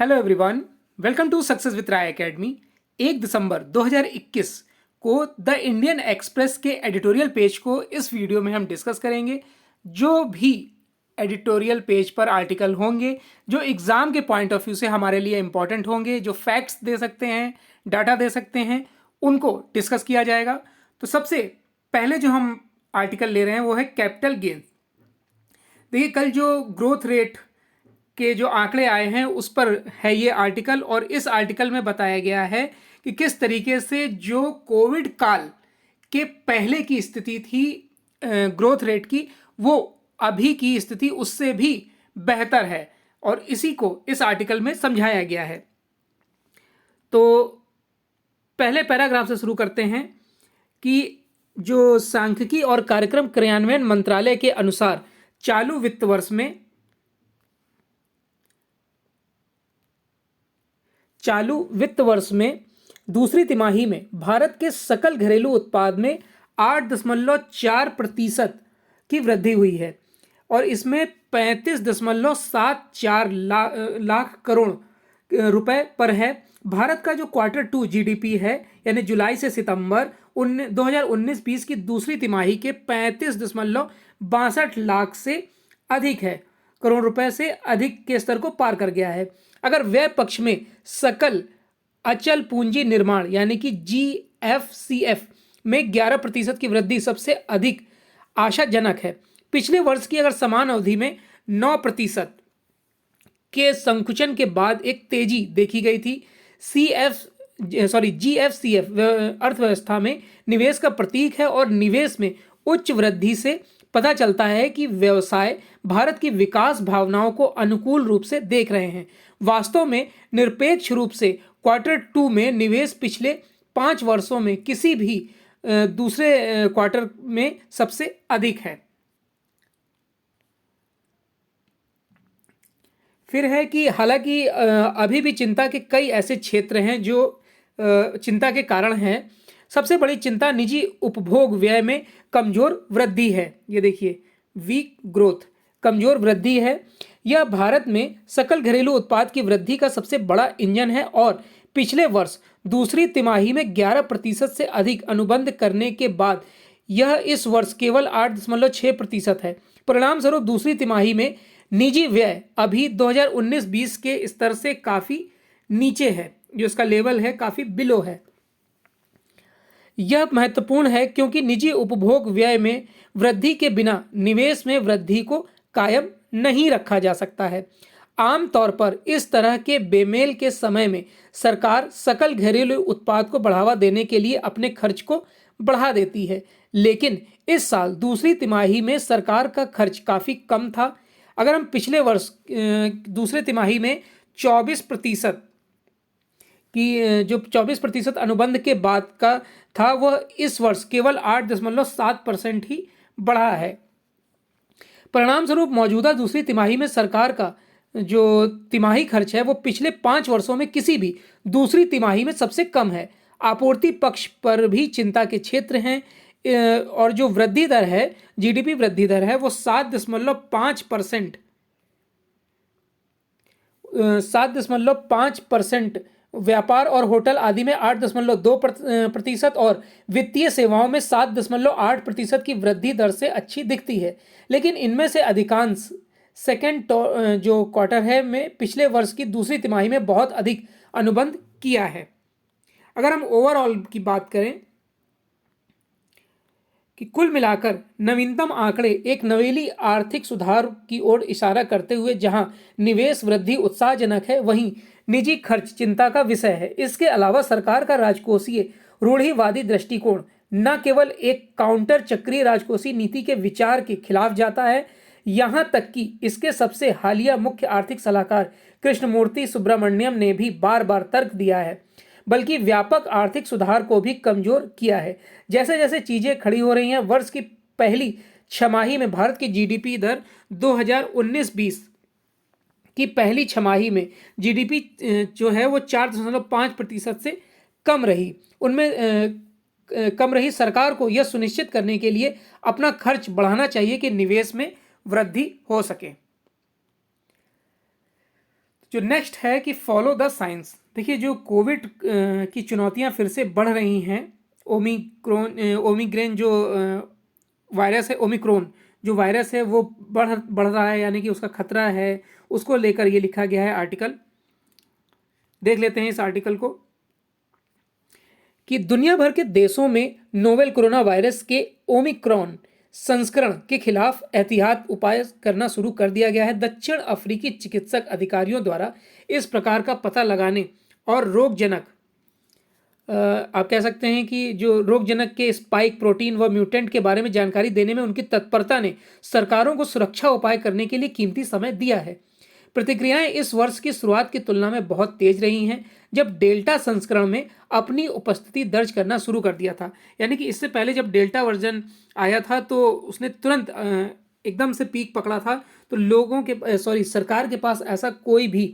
Hello everyone, welcome to success with Rai academy. 1 दिसंबर 2021 को the Indian Express के editorial page को इस वीडियो में हम डिस्कस करेंगे। जो भी एडिटोरियल पेज पर आर्टिकल होंगे जो एग्ज़ाम के पॉइंट ऑफ व्यू से हमारे लिए इंपॉर्टेंट होंगे, जो फैक्ट्स दे सकते हैं, डाटा दे सकते हैं, उनको डिस्कस किया जाएगा। तो सबसे पहले जो हम आर्टिकल ले रहे हैं वो है कैपिटल गेन। देखिए, कल जो ग्रोथ रेट के जो आंकड़े आए हैं उस पर है ये आर्टिकल, और इस आर्टिकल में बताया गया है कि किस तरीके से जो कोविड काल के पहले की स्थिति थी ग्रोथ रेट की, वो अभी की स्थिति उससे भी बेहतर है, और इसी को इस आर्टिकल में समझाया गया है। तो पहले पैराग्राफ से शुरू करते हैं कि जो सांख्यिकी और कार्यक्रम क्रियान्वयन मंत्रालय के अनुसार चालू वित्त वर्ष में दूसरी तिमाही में भारत के सकल घरेलू उत्पाद में 8.4% की वृद्धि हुई है, और इसमें 35.74 लाख करोड़ रुपए पर है। भारत का जो Q2 जीडीपी है, यानी जुलाई से सितंबर 2019-20 की दूसरी तिमाही के 35.62 लाख से अधिक है, करोड़ रुपए से अधिक के स्तर को पार कर गया है। अगर व्यय पक्ष में सकल अचल पूंजी निर्माण यानी कि GFCF में 11% की वृद्धि सबसे अधिक आशाजनक है। पिछले वर्ष की अगर समान अवधि में 9% के संकुचन के बाद एक तेजी देखी गई थी। GFCF अर्थव्यवस्था में निवेश का प्रतीक है, और निवेश में उच्च वृद्धि से पता चलता है कि व्यवसाय भारत की विकास भावनाओं को अनुकूल रूप से देख रहे हैं। वास्तव में निरपेक्ष रूप से Q2 में निवेश पिछले 5 वर्षों में किसी भी दूसरे क्वार्टर में सबसे अधिक है। फिर है कि हालांकि अभी भी चिंता के कई ऐसे क्षेत्र हैं जो चिंता के कारण हैं। सबसे बड़ी चिंता निजी उपभोग व्यय में कमजोर वृद्धि है। ये देखिए, वीक ग्रोथ, कमजोर वृद्धि है। यह भारत में सकल घरेलू उत्पाद की वृद्धि का सबसे बड़ा इंजन है, और पिछले वर्ष दूसरी तिमाही में 11% से अधिक अनुबंध करने के बाद यह इस वर्ष केवल 8.6% है। परिणाम स्वरूप दूसरी तिमाही में निजी व्यय अभी 2019-20 के स्तर से काफ़ी नीचे है, जो इसका लेवल है काफ़ी बिलो है। यह महत्वपूर्ण है क्योंकि निजी उपभोग व्यय में वृद्धि के बिना निवेश में वृद्धि को कायम नहीं रखा जा सकता है। आमतौर पर इस तरह के बेमेल के समय में सरकार सकल घरेलू उत्पाद को बढ़ावा देने के लिए अपने खर्च को बढ़ा देती है, लेकिन इस साल दूसरी तिमाही में सरकार का खर्च काफ़ी कम था। अगर हम पिछले वर्ष दूसरे तिमाही में 24% की जो 24% अनुबंध के बाद का था, वह इस वर्ष केवल 8.7% ही बढ़ा है। परिणाम स्वरूप मौजूदा दूसरी तिमाही में सरकार का जो तिमाही खर्च है वो पिछले 5 वर्षों में किसी भी दूसरी तिमाही में सबसे कम है। आपूर्ति पक्ष पर भी चिंता के क्षेत्र हैं, और जो वृद्धि दर है, जीडीपी वृद्धि दर है, वो 7.5%, व्यापार और होटल आदि में 8.2% और वित्तीय सेवाओं में 7.8% की वृद्धि दर से अच्छी दिखती है। लेकिन इनमें से अधिकांश सेकेंड जो क्वार्टर है में पिछले वर्ष की दूसरी तिमाही में बहुत अधिक अनुबंध किया है। अगर हम ओवरऑल की बात करें कि कुल मिलाकर नवीनतम आंकड़े एक नवेली आर्थिक सुधार की ओर इशारा करते हुए जहां निवेश वृद्धि उत्साहजनक है, वहीं निजी खर्च चिंता का विषय है। इसके अलावा सरकार का राजकोषीय रूढ़िवादी दृष्टिकोण न केवल एक काउंटर चक्रीय राजकोषीय नीति के विचार के खिलाफ जाता है, यहाँ तक कि इसके सबसे हालिया मुख्य आर्थिक सलाहकार कृष्णमूर्ति सुब्रमण्यम ने भी बार बार तर्क दिया है, बल्कि व्यापक आर्थिक सुधार को भी कमजोर किया है। जैसे जैसे चीजें खड़ी हो रही हैं, वर्ष की पहली छमाही में भारत की जीडीपी दर 2019-20 की पहली छमाही में जीडीपी जो है वो 4.5% से कम रही। कम रही। सरकार को यह सुनिश्चित करने के लिए अपना खर्च बढ़ाना चाहिए कि निवेश में वृद्धि हो सके। जो नेक्स्ट है कि फॉलो द साइंस। देखिए, जो कोविड की चुनौतियां फिर से बढ़ रही हैं, ओमिक्रोन जो वायरस है, ओमिक्रोन जो वायरस है वो बढ़ बढ़ रहा है, यानी कि उसका खतरा है, उसको लेकर ये लिखा गया है आर्टिकल। देख लेते हैं इस आर्टिकल को कि दुनिया भर के देशों में नोवेल कोरोना वायरस के ओमिक्रॉन संस्करण के खिलाफ एहतियात उपाय करना शुरू कर दिया गया है। दक्षिण अफ्रीकी चिकित्सक अधिकारियों द्वारा इस प्रकार का पता लगाने और रोगजनक आप कह सकते हैं कि जो रोगजनक के स्पाइक प्रोटीन व म्यूटेंट के बारे में जानकारी देने में उनकी तत्परता ने सरकारों को सुरक्षा उपाय करने के लिए कीमती समय दिया है। प्रतिक्रियाएं इस वर्ष की शुरुआत की तुलना में बहुत तेज रही हैं, जब डेल्टा संस्करण में अपनी उपस्थिति दर्ज करना शुरू कर दिया था। यानी कि इससे पहले जब डेल्टा वर्जन आया था तो उसने तुरंत एकदम से पीक पकड़ा था, तो लोगों के सरकार के पास ऐसा कोई भी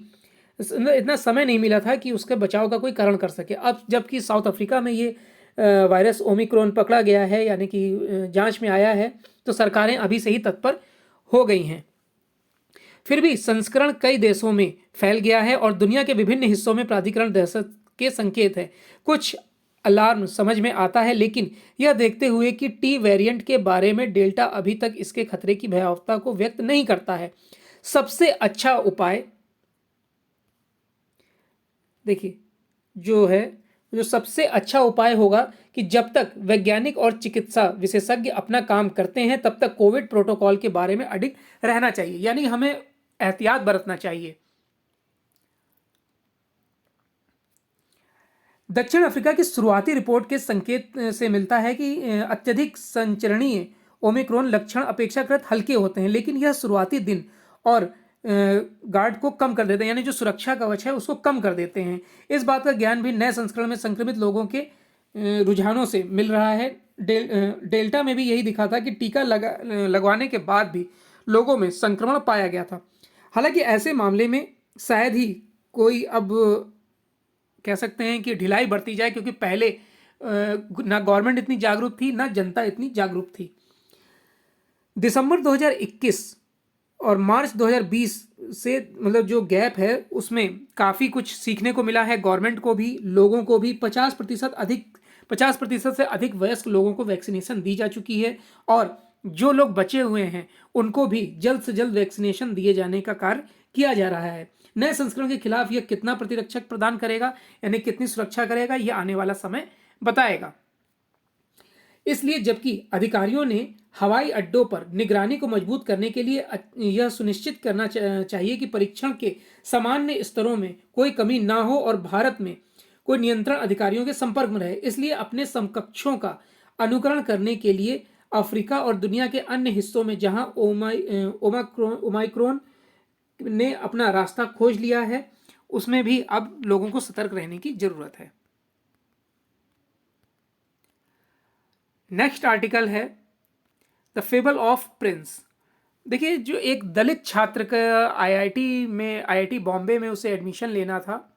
इतना समय नहीं मिला था कि उसके बचाव का कोई कारण कर सके। अब जबकि साउथ अफ्रीका में ये वायरस ओमिक्रॉन पकड़ा गया है, यानी कि जांच में आया है, तो सरकारें अभी से ही तत्पर हो गई हैं। फिर भी संस्करण कई देशों में फैल गया है और दुनिया के विभिन्न हिस्सों में प्राधिकरण दहशत के संकेत है। कुछ अलार्म समझ में आता है, लेकिन यह देखते हुए कि टी वेरिएंट के बारे में डेल्टा अभी तक इसके खतरे की भयावहता को व्यक्त नहीं करता है। सबसे अच्छा उपाय देखिए जो सबसे अच्छा उपाय होगा कि जब तक वैज्ञानिक और चिकित्सा विशेषज्ञ अपना काम करते हैं तब तक कोविड प्रोटोकॉल के बारे में अडिग रहना चाहिए, यानी हमें एहतियात बरतना चाहिए। दक्षिण अफ्रीका की शुरुआती रिपोर्ट के संकेत से मिलता है कि अत्यधिक संचरणीय ओमिक्रॉन लक्षण अपेक्षाकृत हल्के होते हैं, लेकिन यह शुरुआती दिन और गार्ड को कम कर देते हैं, यानी जो सुरक्षा कवच है उसको कम कर देते हैं। इस बात का ज्ञान भी नए संस्करण में संक्रमित लोगों के रुझानों से मिल रहा है। डेल्टा में भी यही दिखा था कि टीका लगवाने के बाद भी लोगों में संक्रमण पाया गया था। हालांकि ऐसे मामले में शायद ही कोई अब कह सकते हैं कि ढिलाई बरती जाए, क्योंकि पहले ना गवर्नमेंट इतनी जागरूक थी ना जनता इतनी जागरूक थी। दिसंबर 2021 और मार्च 2020 से मतलब जो गैप है उसमें काफ़ी कुछ सीखने को मिला है। गवर्नमेंट को भी, लोगों को भी 50% से अधिक वयस्क लोगों को वैक्सीनेशन दी जा चुकी है, और जो लोग बचे हुए हैं उनको भी जल्द से जल्द वैक्सीनेशन दिए जाने का कार्य किया जा रहा है। नए संस्करण के खिलाफ यह कितना प्रतिरक्षक प्रदान करेगा, यानी कितनी सुरक्षा करेगा, यह आने वाला समय बताएगा। इसलिए जबकि अधिकारियों ने हवाई अड्डों पर निगरानी को मजबूत करने के लिए यह सुनिश्चित करना चाहिए कि परीक्षण के सामान्य स्तरों में कोई कमी ना हो और भारत में कोई नियंत्रण अधिकारियों के संपर्क में रहे। इसलिए अपने समकक्षों का अनुकरण करने के लिए अफ्रीका और दुनिया के अन्य हिस्सों में जहां ओमाइक्रोन ने अपना रास्ता खोज लिया है, उसमें भी अब लोगों को सतर्क रहने की जरूरत है। नेक्स्ट आर्टिकल है द फेबल ऑफ प्रिंस। देखिए, जो एक दलित छात्र का आईआईटी बॉम्बे में उसे एडमिशन लेना था,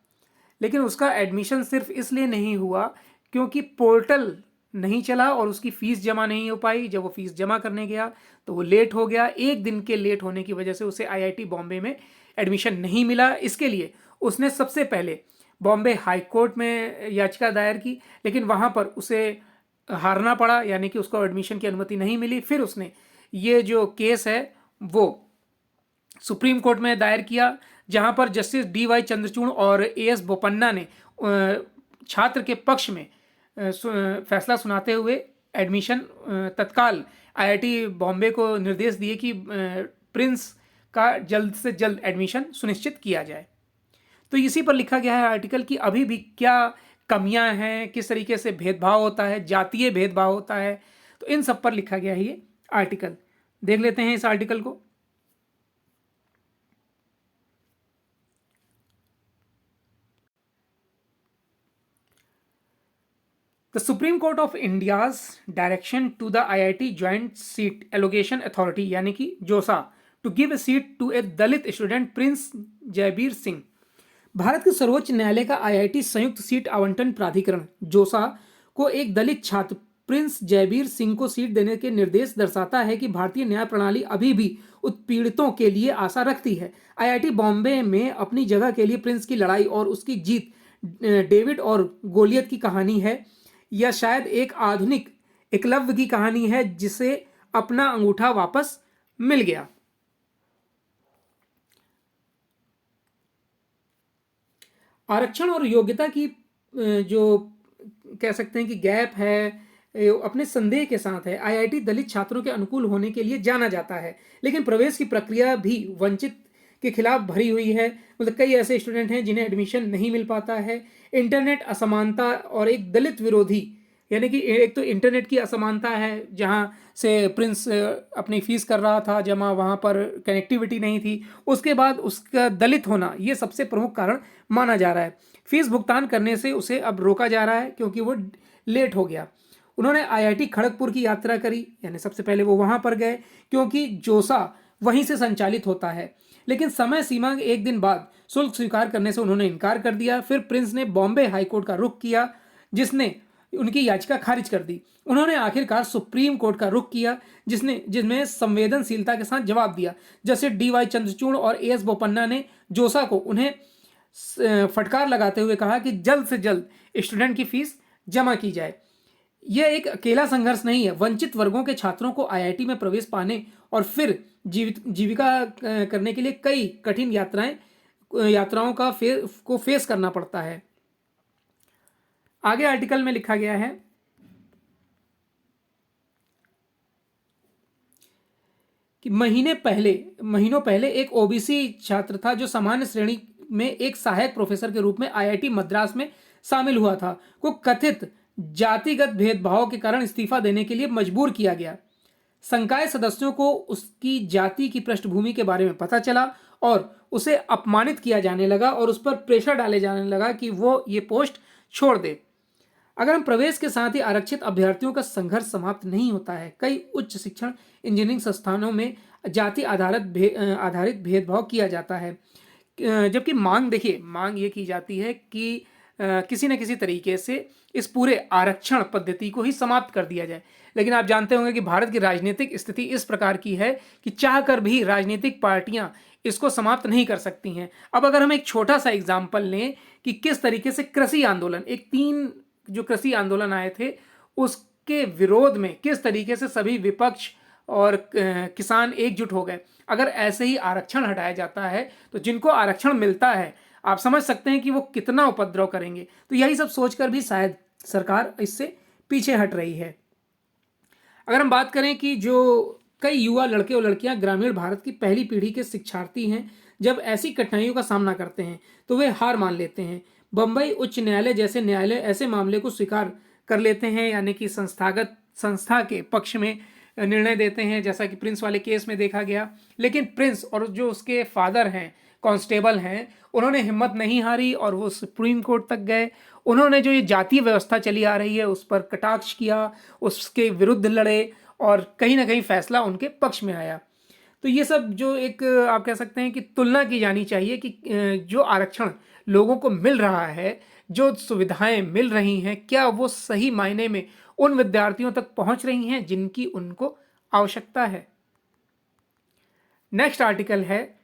लेकिन उसका एडमिशन सिर्फ इसलिए नहीं हुआ क्योंकि पोर्टल नहीं चला और उसकी फ़ीस जमा नहीं हो पाई। जब वो फ़ीस जमा करने गया तो वो लेट हो गया। एक दिन के लेट होने की वजह से उसे आईआईटी बॉम्बे में एडमिशन नहीं मिला। इसके लिए उसने सबसे पहले बॉम्बे हाई कोर्ट में याचिका दायर की, लेकिन वहाँ पर उसे हारना पड़ा, यानी कि उसको एडमिशन की अनुमति नहीं मिली। फिर उसने ये जो केस है वो सुप्रीम कोर्ट में दायर किया, जहाँ पर जस्टिस DY चंद्रचूड़ और AS बोपन्ना ने छात्र के पक्ष में फैसला सुनाते हुए एडमिशन तत्काल आईआईटी बॉम्बे को निर्देश दिए कि प्रिंस का जल्द से जल्द एडमिशन सुनिश्चित किया जाए। तो इसी पर लिखा गया है आर्टिकल कि अभी भी क्या कमियां हैं, किस तरीके से भेदभाव होता है, जातीय भेदभाव होता है, तो इन सब पर लिखा गया है ये आर्टिकल। देख लेते हैं इस आर्टिकल को। The Supreme Court of India's direction to the IIT Joint Seat Allocation Authority यानी कि जोसा to give a seat to a Dalit student Prince Jaibir Singh. Bharat के सर्वोच्च न्यायालय का आईआईटी संयुक्त सीट आवंटन प्राधिकरण जोसा को एक दलित छात्र प्रिंस जयबीर सिंह को सीट देने के निर्देश दर्शाता है कि भारतीय न्याय प्रणाली अभी भी उत्पीड़ितों के लिए आशा रखती है। आईआईटी बॉम्बे में अपनी जगह के लिए प्रिंस की लड़ाई और उसकी जीत डेविड और गोलियत की कहानी है, या शायद एक आधुनिक एकलव्य की कहानी है जिसे अपना अंगूठा वापस मिल गया। आरक्षण और योग्यता की जो कह सकते हैं कि गैप है, अपने संदेह के साथ है। आईआईटी दलित छात्रों के अनुकूल होने के लिए जाना जाता है, लेकिन प्रवेश की प्रक्रिया भी वंचित के खिलाफ भरी हुई है। मतलब कई ऐसे स्टूडेंट हैं जिन्हें एडमिशन नहीं मिल पाता है। इंटरनेट असमानता और एक दलित विरोधी, यानी कि एक तो इंटरनेट की असमानता है, जहाँ से प्रिंस अपनी फीस कर रहा था जमा, वहाँ पर कनेक्टिविटी नहीं थी। उसके बाद उसका दलित होना, ये सबसे प्रमुख कारण माना जा रहा है। फीस भुगतान करने से उसे अब रोका जा रहा है क्योंकि वो लेट हो गया। उन्होंने आईआईटी खड़गपुर की यात्रा करी, यानी सबसे पहले वो वहाँ पर गए क्योंकि जोसा वहीं से संचालित होता है, लेकिन समय सीमा के एक दिन बाद शुल्क स्वीकार करने से उन्होंने इनकार कर दिया। फिर प्रिंस ने बॉम्बे हाईकोर्ट का रुख किया, जिसने उनकी याचिका खारिज कर दी। उन्होंने आखिरकार सुप्रीम कोर्ट का रुख किया, जिसमें संवेदनशीलता के साथ जवाब दिया। जैसे डीवाई चंद्रचूड़ और एएस बोपन्ना ने जोसा को उन्हें फटकार लगाते हुए कहा कि जल्द से जल्द स्टूडेंट की फीस जमा की जाए। यह एक अकेला संघर्ष नहीं है। वंचित वर्गों के छात्रों को आईआईटी में प्रवेश पाने और फिर जीविका करने के लिए कई कठिन यात्राओं को फेस करना पड़ता है। आगे आर्टिकल में लिखा गया है कि महीनों पहले एक ओबीसी छात्र था जो सामान्य श्रेणी में एक सहायक प्रोफेसर के रूप में आईआईटी मद्रास में शामिल हुआ था, को कथित जातिगत भेदभाव के कारण इस्तीफा देने के लिए मजबूर किया गया। संकाय सदस्यों को उसकी जाति की पृष्ठभूमि के बारे में पता चला और उसे अपमानित किया जाने लगा और उस पर प्रेशर डाले जाने लगा कि वो ये पोस्ट छोड़ दे। अगर हम प्रवेश के साथ ही आरक्षित अभ्यर्थियों का संघर्ष समाप्त नहीं होता है। कई उच्च शिक्षण इंजीनियरिंग संस्थानों में जाति आधारित भेदभाव किया जाता है, जबकि मांग ये की जाती है कि किसी न किसी तरीके से इस पूरे आरक्षण पद्धति को ही समाप्त कर दिया जाए। लेकिन आप जानते होंगे कि भारत की राजनीतिक स्थिति इस प्रकार की है कि चाहकर भी राजनीतिक पार्टियां इसको समाप्त नहीं कर सकती हैं। अब अगर हम एक छोटा सा एग्जाम्पल लें कि किस तरीके से कृषि आंदोलन, जो कृषि आंदोलन आए थे, उसके विरोध में किस तरीके से सभी विपक्ष और किसान एकजुट हो गए। अगर ऐसे ही आरक्षण हटाया जाता है तो जिनको आरक्षण मिलता है, आप समझ सकते हैं कि वो कितना उपद्रव करेंगे। तो यही सब सोचकर भी शायद सरकार इससे पीछे हट रही है। अगर हम बात करें कि जो कई युवा लड़के और लड़कियां ग्रामीण भारत की पहली पीढ़ी के शिक्षार्थी हैं, जब ऐसी कठिनाइयों का सामना करते हैं तो वे हार मान लेते हैं। बंबई उच्च न्यायालय जैसे न्यायालय ऐसे मामले को स्वीकार कर लेते हैं, यानी कि संस्था के पक्ष में निर्णय देते हैं, जैसा कि प्रिंस वाले केस में देखा गया। लेकिन प्रिंस और जो उसके फादर हैं, कांस्टेबल हैं, उन्होंने हिम्मत नहीं हारी और वो सुप्रीम कोर्ट तक गए। उन्होंने जो ये जातीय व्यवस्था चली आ रही है उस पर कटाक्ष किया, उसके विरुद्ध लड़े और कहीं ना कहीं फैसला उनके पक्ष में आया। तो ये सब जो एक आप कह सकते हैं कि तुलना की जानी चाहिए कि जो आरक्षण लोगों को मिल रहा है, जो सुविधाएं मिल रही हैं, क्या वो सही मायने में उन विद्यार्थियों तक पहुंच रही हैं जिनकी उनको आवश्यकता है। नेक्स्ट आर्टिकल है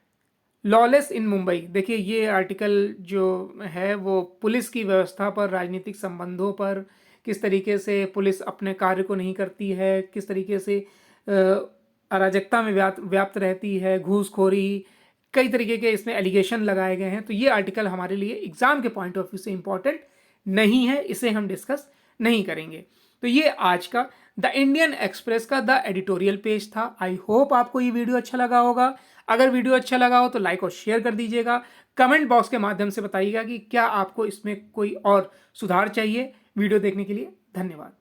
लॉलेस इन मुंबई। देखिए ये आर्टिकल जो है वो पुलिस की व्यवस्था पर, राजनीतिक संबंधों पर, किस तरीके से पुलिस अपने कार्य को नहीं करती है, किस तरीके से अराजकता में व्याप्त रहती है, घूसखोरी, कई तरीके के इसमें एलिगेशन लगाए गए हैं। तो ये आर्टिकल हमारे लिए एग्जाम के पॉइंट ऑफ व्यू से इंपॉर्टेंट नहीं है, इसे हम डिस्कस नहीं करेंगे। तो ये आज का द इंडियन एक्सप्रेस का द एडिटोरियल पेज था। आई होप आपको ये वीडियो अच्छा लगा होगा। अगर वीडियो अच्छा लगा हो तो लाइक और शेयर कर दीजिएगा। कमेंट बॉक्स के माध्यम से बताइएगा कि क्या आपको इसमें कोई और सुधार चाहिए। वीडियो देखने के लिए धन्यवाद।